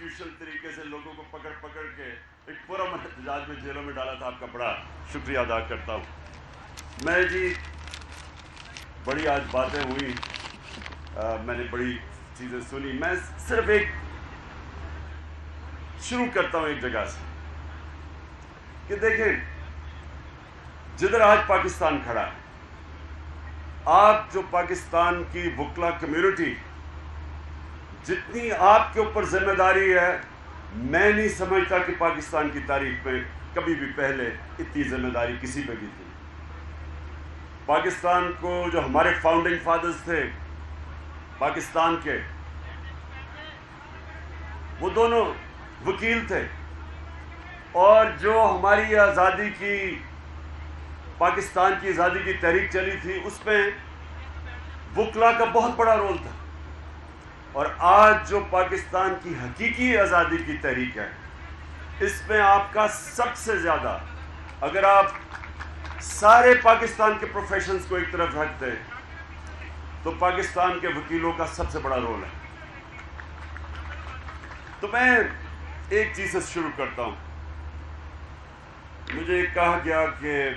Institutional طریقے سے لوگوں کو پکڑ پکڑ کے ایک پورا احتجاج میں جیلوں میں ڈالا تھا. آپ کا بڑا شکریہ ادا کرتا ہوں. میں جی بڑی آج باتیں ہوئی, میں نے بڑی چیزیں سنی. میں صرف ایک شروع کرتا ہوں ایک جگہ سے کہ دیکھیں جدھر آج پاکستان کھڑا ہے, آپ جو پاکستان کی وکلا کمیونٹی جتنی آپ کے اوپر ذمہ داری ہے, میں نہیں سمجھتا کہ پاکستان کی تاریخ میں کبھی بھی پہلے اتنی ذمہ داری کسی پہ بھی تھی. پاکستان کو جو ہمارے فاؤنڈنگ فادرز تھے پاکستان کے, وہ دونوں وکیل تھے, اور جو ہماری آزادی کی پاکستان کی آزادی کی تحریک چلی تھی اس میں وکلا کا بہت بڑا رول تھا. اور آج جو پاکستان کی حقیقی آزادی کی تحریک ہے, اس میں آپ کا سب سے زیادہ, اگر آپ سارے پاکستان کے پروفیشنز کو ایک طرف رکھ دیں تو پاکستان کے وکیلوں کا سب سے بڑا رول ہے. تو میں ایک چیز سے شروع کرتا ہوں. مجھے کہا گیا کہ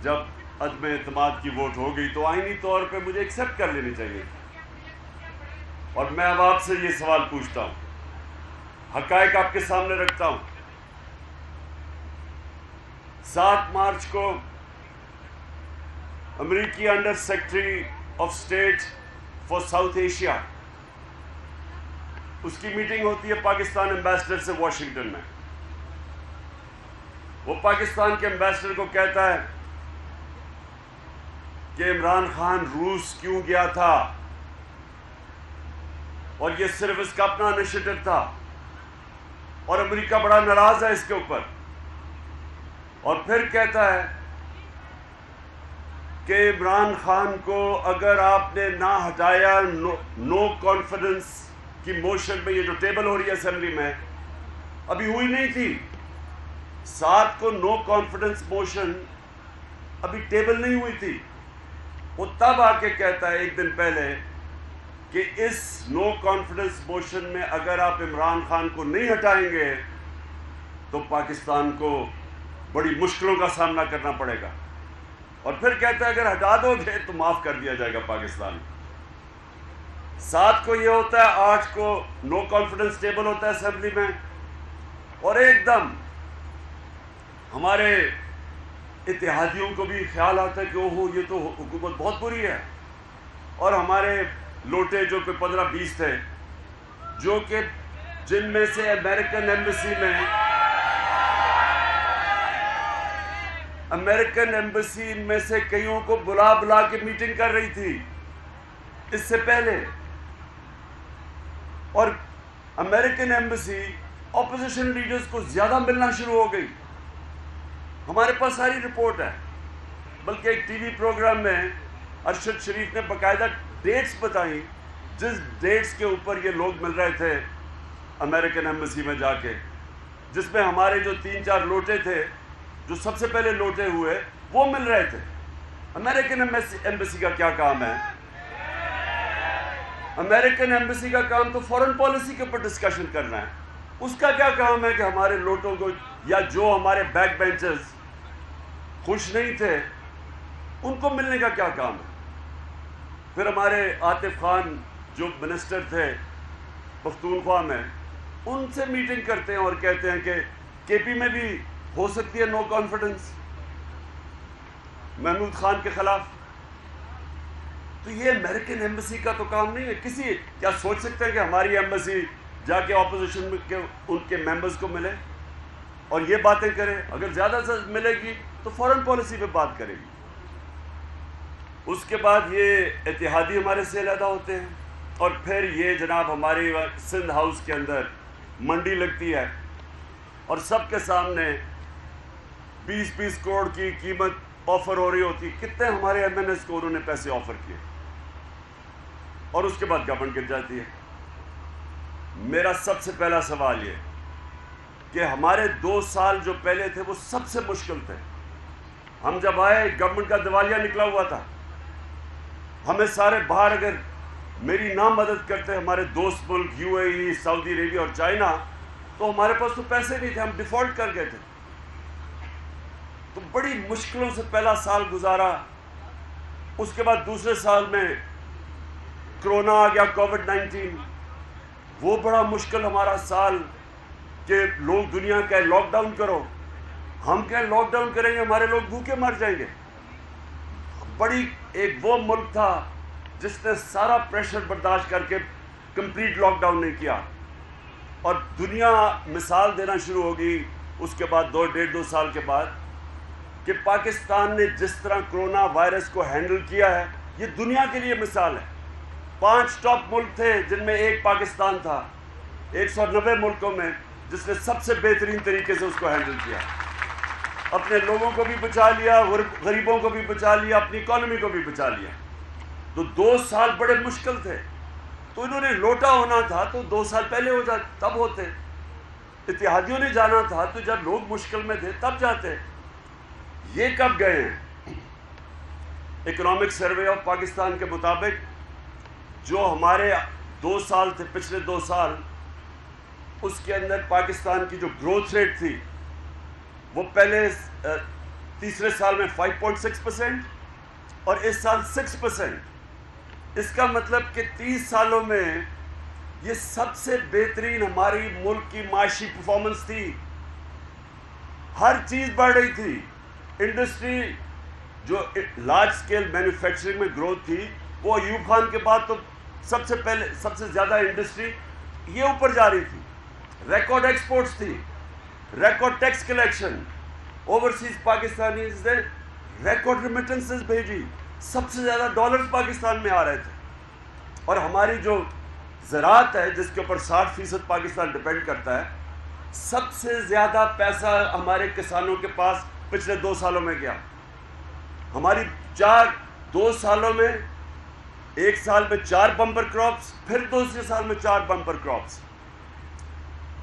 جب عدم اعتماد کی ووٹ ہو گئی تو آئینی طور پہ مجھے ایکسیپٹ کر لینی چاہیے. اور میں اب آپ سے یہ سوال پوچھتا ہوں, حقائق آپ کے سامنے رکھتا ہوں. 7 مارچ کو امریکی under secretary of state for South Asia, اس کی میٹنگ ہوتی ہے پاکستان ایمبیسڈر سے واشنگٹن میں. وہ پاکستان کے ایمبیسڈر کو کہتا ہے کہ عمران خان روس کیوں گیا تھا, اور یہ صرف اس کا اپنا انیشیٹو تھا, اور امریکہ بڑا ناراض ہے اس کے اوپر. اور پھر کہتا ہے کہ عمران خان کو اگر آپ نے نہ ہٹایا, نو کانفیڈنس کی موشن میں, یہ جو ٹیبل ہو رہی ہے اسمبلی میں ابھی ہوئی نہیں تھی, 7 کو نو کانفیڈنس موشن ابھی ٹیبل نہیں ہوئی تھی. وہ تب آ کے کہتا ہے ایک دن پہلے کہ اس نو کانفیڈنس موشن میں اگر آپ عمران خان کو نہیں ہٹائیں گے تو پاکستان کو بڑی مشکلوں کا سامنا کرنا پڑے گا. اور پھر کہتا ہے اگر ہٹا دو گے تو معاف کر دیا جائے گا پاکستان. 7 کو یہ ہوتا ہے, 8 کو نو کانفیڈنس ٹیبل ہوتا ہے اسمبلی میں, اور ایک دم ہمارے اتحادیوں کو بھی خیال آتا ہے کہ اوہو یہ تو حکومت بہت بری ہے. اور ہمارے لوٹے جو کہ 15-20 تھے, جو کہ جن میں سے امریکن ایمبیسی میں سے کئیوں کو بلا بلا کے میٹنگ کر رہی تھی اس سے پہلے. اور امریکن ایمبیسی اپوزیشن لیڈرز کو زیادہ ملنا شروع ہو گئی. ہمارے پاس ساری رپورٹ ہے, بلکہ ایک ٹی وی پروگرام میں ارشد شریف نے باقاعدہ ڈیٹس بتائیں جس ڈیٹس کے اوپر یہ لوگ مل رہے تھے امریکن ایمبیسی میں جا کے, جس میں ہمارے جو 3-4 لوٹے تھے جو سب سے پہلے لوٹے ہوئے وہ مل رہے تھے. امریکن ایمبیسی کا کیا کام ہے؟ امریکن ایمبیسی کا کام تو فورن پالیسی کے اوپر ڈسکشن کرنا ہے. اس کا کیا کام ہے کہ ہمارے لوٹوں کو, یا جو ہمارے بیک بینچرز خوش نہیں تھے ان کو ملنے کا کیا کام ہے؟ پھر ہمارے عاطف خان جو منسٹر تھے پختونخوا میں, ان سے میٹنگ کرتے ہیں اور کہتے ہیں کہ کے پی میں بھی ہو سکتی ہے نو کانفیڈنس محمود خان کے خلاف. تو یہ امریکن ایمبیسی کا تو کام نہیں ہے. کسی کیا سوچ سکتے ہیں کہ ہماری ایمبیسی جا کے اپوزیشن کے ان کے ممبرز کو ملے اور یہ باتیں کرے؟ اگر زیادہ سے ملے گی تو فورن پالیسی پہ بات کرے گی. اس کے بعد یہ اتحادی ہمارے سے علیحدہ ہوتے ہیں, اور پھر یہ جناب ہماری سندھ ہاؤس کے اندر منڈی لگتی ہے, اور سب کے سامنے 20 کروڑ کی قیمت آفر ہو رہی ہوتی. کتنے ہمارے ایم این ایس کو انہوں نے پیسے آفر کیے, اور اس کے بعد گورنمنٹ گر جاتی ہے. میرا سب سے پہلا سوال یہ کہ ہمارے 2 سال جو پہلے تھے وہ سب سے مشکل تھے. ہم جب آئے گورنمنٹ کا دیوالیہ نکلا ہوا تھا, ہمیں سارے باہر اگر میری نہ مدد کرتے ہمارے دوست ملک یو اے ای، سعودی عربیہ اور چائنا، تو ہمارے پاس تو پیسے نہیں تھے، ہم ڈیفالٹ کر گئے تھے. تو بڑی مشکلوں سے پہلا سال گزارا. اس کے بعد دوسرے سال میں کرونا آ گیا، کووڈ-19. وہ بڑا مشکل ہمارا سال کہ لوگ دنیا کہے لاک ڈاؤن کرو، ہم کہیں لاک ڈاؤن کریں گے ہمارے لوگ بھوکے مر جائیں گے. بڑی ایک وہ ملک تھا جس نے سارا پریشر برداشت کر کے کمپلیٹ لاک ڈاؤن نہیں کیا، اور دنیا مثال دینا شروع ہو گئی اس کے بعد 2.5 سال کے بعد کہ پاکستان نے جس طرح کرونا وائرس کو ہینڈل کیا ہے یہ دنیا کے لیے مثال ہے. 5 ٹاپ ملک تھے جن میں ایک پاکستان تھا 190 ملکوں میں، جس نے سب سے بہترین طریقے سے اس کو ہینڈل کیا. اپنے لوگوں کو بھی بچا لیا، غریبوں کو بھی بچا لیا، اپنی اکانومی کو بھی بچا لیا. تو 2 سال بڑے مشکل تھے. تو انہوں نے لوٹا ہونا تھا تو 2 سال پہلے ہو جاتے، تب ہوتے. اتحادیوں نے جانا تھا تو جب لوگ مشکل میں تھے تب جاتے. یہ کب گئے ہیں؟ اکنامک سروے آف پاکستان کے مطابق جو ہمارے 2 سال تھے، پچھلے 2 سال، اس کے اندر پاکستان کی جو گروتھ ریٹ تھی وہ پہلے تیسرے سال میں 5.6% اور اس سال 6%. اس کا مطلب کہ 30 سالوں میں یہ سب سے بہترین ہماری ملک کی معاشی پرفارمنس تھی. ہر چیز بڑھ رہی تھی. انڈسٹری جو لارج سکیل مینوفیکچرنگ میں گروتھ تھی وہ ایوب خان کے بعد تو سب سے زیادہ انڈسٹری یہ اوپر جا رہی تھی. ریکارڈ ایکسپورٹس تھی، record tax collection, overseas Pakistanis نے ریکارڈ ریمیٹنسز بھیجی، سب سے زیادہ ڈالرز پاکستان میں آ رہے تھے. اور ہماری جو زراعت ہے جس کے اوپر 60% پاکستان ڈپینڈ کرتا ہے، سب سے زیادہ پیسہ ہمارے کسانوں کے پاس پچھلے 2 سالوں میں گیا. ہماری 2 سالوں میں، ایک سال میں 4 بمپر کراپس، پھر دوسرے سال میں 4 بمپر کراپس.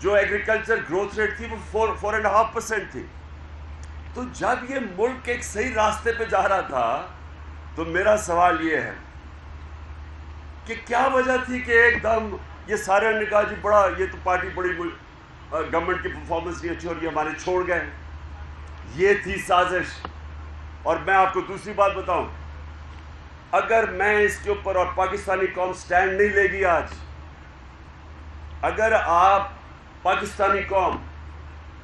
جو ایگریکلچر گروتھ ریٹ تھی وہ 4.5% تھی. تو جب یہ ملک ایک صحیح راستے پہ جا رہا تھا تو میرا سوال یہ ہے کہ کیا وجہ تھی کہ ایک دم یہ سارے نے کہا جی بڑا یہ تو پارٹی بڑی گورنمنٹ کی پرفارمنس نہیں اچھی اور یہ ہمارے چھوڑ گئے. یہ تھی سازش. اور میں آپ کو دوسری بات بتاؤں، اگر میں اس کے اوپر اور پاکستانی قوم سٹینڈ نہیں لے گی آج، اگر آپ پاکستانی قوم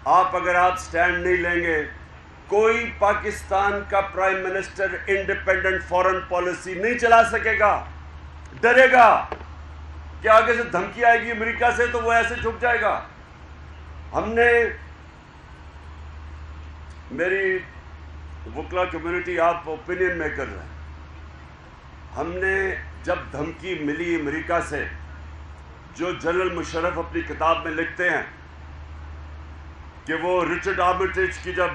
اگر آپ سٹینڈ نہیں لیں گے، کوئی پاکستان کا prime minister independent foreign policy نہیں چلا سکے گا. ڈرے گا کہ آگے سے دھمکی آئے گی امریکہ سے تو وہ ایسے جھک جائے گا. ہم نے، میری وکلا کمیونٹی آپ اوپینین میکر ہیں، ہم نے جب دھمکی ملی امریکہ سے، جو جنرل مشرف اپنی کتاب میں لکھتے ہیں کہ وہ رچرڈ آرمیٹیج کی جب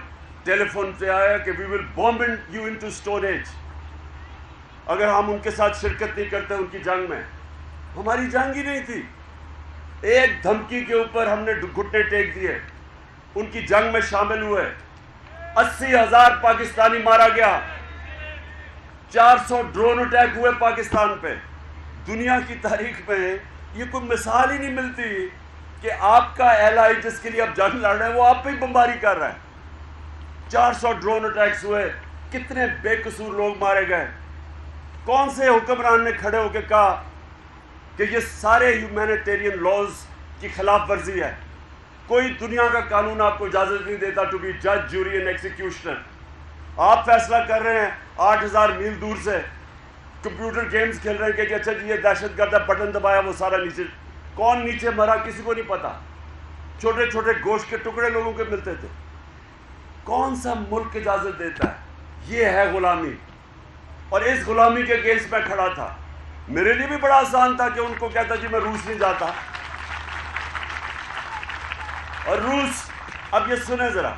ٹیلی فون پہ آیا کہ we will bomb you into stone age, اگر ہم ان کے ساتھ شرکت نہیں کرتے ان کی جنگ میں. ہماری جنگ ہی نہیں تھی. ایک دھمکی کے اوپر ہم نے گھٹنے ٹیک دیے، ان کی جنگ میں شامل ہوئے. 80,000 پاکستانی مارا گیا، 400 ڈرون اٹیک ہوئے پاکستان پہ. دنیا کی تاریخ میں یہ کوئی مثال ہی نہیں ملتی کہ آپ کا ایلائی جس کے لیے آپ جنگ لڑ رہے ہیں وہ آپ پہ ہی بمباری کر رہا ہے. 400 ڈرون اٹیکس ہوئے، کتنے بے قصور لوگ مارے گئے. کون سے حکمران نے کھڑے ہو کے کہا کہ یہ سارے ہیومینیٹیرین لاز کی خلاف ورزی ہے؟ کوئی دنیا کا قانون آپ کو اجازت نہیں دیتا ٹو بی جج، جوری اینڈ ایکزیکیوشنر. آپ فیصلہ کر رہے ہیں 8,000 میل دور سے، کمپیوٹر گیمز کھیل رہے ہیں کہ اچھا جی یہ دہشت گرد ہے، بٹن دبایا وہ سارا نیچے. کون نیچے مرا کسی کو نہیں پتا. چھوٹے چھوٹے گوشت کے ٹکڑے لوگوں کے ملتے تھے. کون سا ملک اجازت دیتا ہے؟ یہ ہے غلامی. اور اس غلامی کے اگینسٹ میں کھڑا تھا. میرے لیے بھی بڑا آسان تھا کہ ان کو کہتا جی میں روس نہیں جاتا. اور روس، اب یہ سنیں ذرا،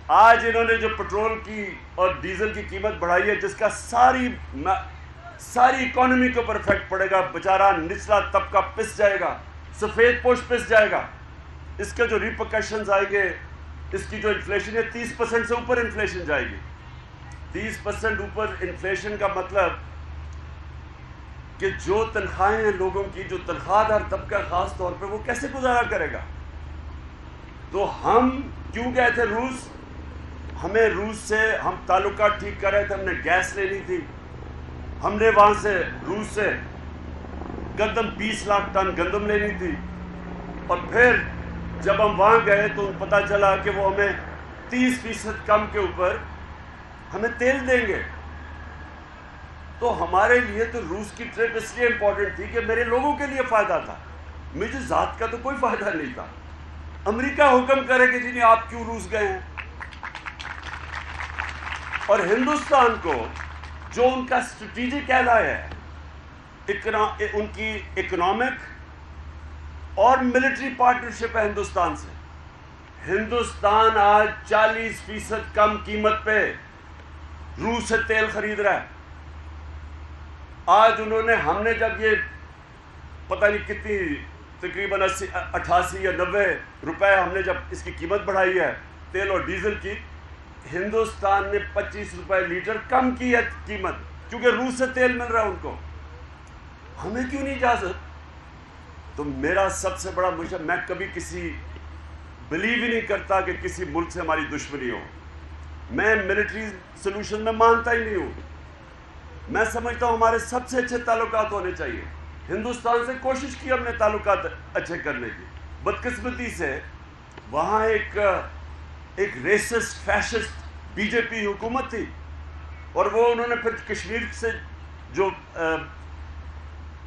آج انہوں نے جو پٹرول کی اور ڈیزل کی قیمت بڑھائی ہے جس کا ساری اکانومی کے اوپر افیکٹ پڑے گا، بیچارہ نچلا طبقہ پس جائے گا، سفید پوش پس جائے گا. اس کے جو ریپرکشنز آئیں گے، اس کی جو انفلیشن ہے 30% سے اوپر انفلیشن جائے گی. 30% اوپر انفلیشن کا مطلب کہ جو تنخواہیں ہیں لوگوں کی، جو تنخواہ دار طبقہ خاص طور پہ، وہ کیسے گزارا کرے گا؟ تو ہم کیوں گئے تھے روس؟ ہمیں روس سے ہم تعلقات ٹھیک کر رہے تھے، ہم نے گیس لینی تھی، ہم نے وہاں سے روس سے گندم 20 لاکھ ٹن گندم لینی تھی، اور پھر جب ہم وہاں گئے تو پتہ چلا کہ وہ ہمیں 30% کم کے اوپر ہمیں تیل دیں گے۔ تو ہمارے لیے تو روس کی ٹرپ اس لیے امپورٹنٹ تھی کہ میرے لوگوں کے لیے فائدہ تھا، مجھے ذات کا تو کوئی فائدہ نہیں تھا۔ امریکہ حکم کرے کہ جی نہیں آپ کیوں روس گئے ہیں، اور ہندوستان کو جو ان کا اسٹریٹجک ایلائی ہے، ان کی اکنامک اور ملٹری پارٹنرشپ ہے ہندوستان سے، ہندوستان آج 40% کم قیمت پہ روس سے تیل خرید رہا ہے۔ آج ہم نے جب یہ پتہ نہیں کتنی تقریباً 88 یا 90 روپے ہم نے جب اس کی قیمت بڑھائی ہے تیل اور ڈیزل کی، ہندوستان نے 25 روپے لیٹر کم کی ہے قیمت، کیونکہ روس سے تیل مل رہا ہے ان کو۔ ہمیں کیوں نہیں اجازت؟ تو میرا سب سے بڑا مشکل، میں کبھی بلیو ہی نہیں کرتا کہ کسی ملک سے ہماری دشمنی ہو، میں ملٹری سلوشن میں مانتا ہی نہیں ہوں۔ میں سمجھتا ہوں ہمارے سب سے اچھے تعلقات ہونے چاہیے۔ ہندوستان سے کوشش کی ہم نے تعلقات اچھے کرنے کی، بدقسمتی سے وہاں ایک ریسسٹ فیشسٹ بی جے پی حکومت تھی، اور وہ انہوں نے پھر کشمیر سے جو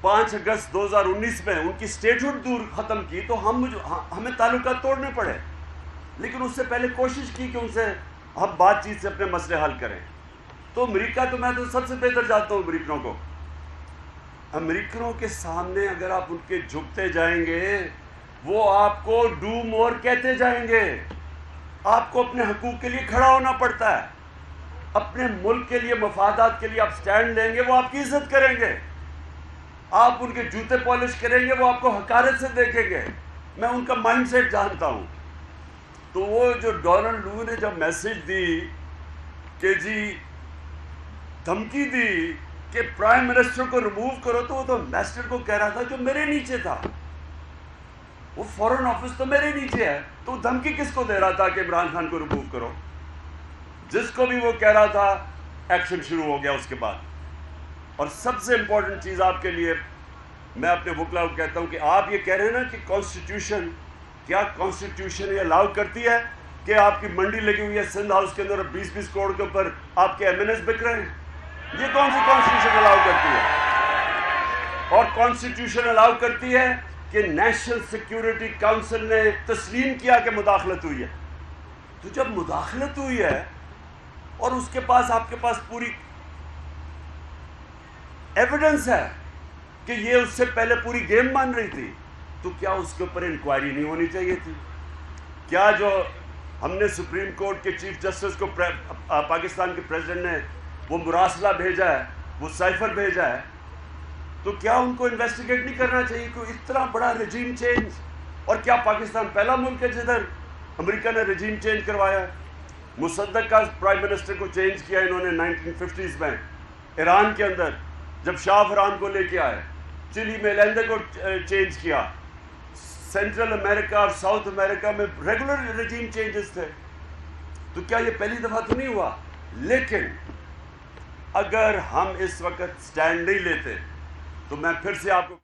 5 اگست 2019 میں ان کی سٹیٹہڈ دور ختم کی، تو ہمیں تعلقات توڑنے پڑے، لیکن اس سے پہلے کوشش کی کہ ان سے ہم بات چیت سے اپنے مسئلے حل کریں۔ تو امریکہ تو میں تو سب سے بہتر جانتا ہوں امریکنوں کو۔ امریکنوں کے سامنے اگر آپ ان کے جھکتے جائیں گے، وہ آپ کو ڈو مور کہتے جائیں گے۔ آپ کو اپنے حقوق کے لیے کھڑا ہونا پڑتا ہے، اپنے ملک کے لیے، مفادات کے لیے آپ سٹینڈ لیں گے، وہ آپ کی عزت کریں گے۔ آپ ان کے جوتے پالش کریں گے، وہ آپ کو حقارت سے دیکھیں گے۔ میں ان کا مائنڈ سیٹ جانتا ہوں۔ تو وہ جو ڈونلڈ لو نے جب میسج دی کہ جی دھمکی دی کہ پرائم منسٹر کو ریموو کرو، تو وہ تو امبیسڈر کو کہہ رہا تھا جو میرے نیچے تھا، وہ فورن آفس تو میرے نیچے ہے، تو دھمکی کس کو دے رہا تھا کہ عمران خان کو ریموو کرو؟ جس کو بھی وہ کہہ رہا تھا، ایکشن شروع ہو گیا اس کے بعد۔ اور سب سے امپورٹنٹ چیز آپ کے لیے، میں اپنے وکلا کو کہتا ہوں کہ آپ یہ کہہ رہے ہیں نا کہ کانسٹیٹیوشن، کیا کانسٹیٹیوشن یہ الاؤ کرتی ہے کہ آپ کی منڈی لگی ہوئی ہے سندھ ہاؤس کے اندر 20 کروڑ کے اوپر آپ کے MNS بک رہے ہیں؟ یہ کون سی کانسٹیٹیوشن الاؤ کرتی ہے؟ اور کانسٹیٹیوشن الاؤ کرتی ہے کہ نیشنل سیکیورٹی کاؤنسل نے تسلیم کیا کہ مداخلت ہوئی ہے۔ تو جب مداخلت ہوئی ہے اور اس کے پاس آپ کے پاس پوری ایویڈنس ہے کہ یہ اس سے پہلے پوری گیم مان رہی تھی، تو کیا اس کے اوپر انکوائری نہیں ہونی چاہیے تھی؟ کیا جو ہم نے سپریم کورٹ کے چیف جسٹس کو پاکستان کے پریزیڈنٹ نے وہ مراسلہ بھیجا ہے، وہ سائفر بھیجا ہے، تو کیا ان کو انویسٹیگیٹ نہیں کرنا چاہیے کہ اتنا بڑا رجیم چینج؟ اور کیا پاکستان پہلا ملک ہے جدھر امریکہ نے رجیم چینج کروایا ہے؟ مصدق کا پرائم منسٹر کو چینج کیا انہوں نے 1950s میں ایران کے اندر، جب شاہ فران کو لے کے آئے، چلی میں لیندے کو چینج کیا، سینٹرل امریکہ اور ساؤتھ امریکہ میں ریگولر رجیم چینجز تھے۔ تو کیا یہ پہلی دفعہ تو نہیں ہوا؟ لیکن اگر ہم اس وقت سٹینڈ نہیں لیتے تو میں پھر سے آپ کو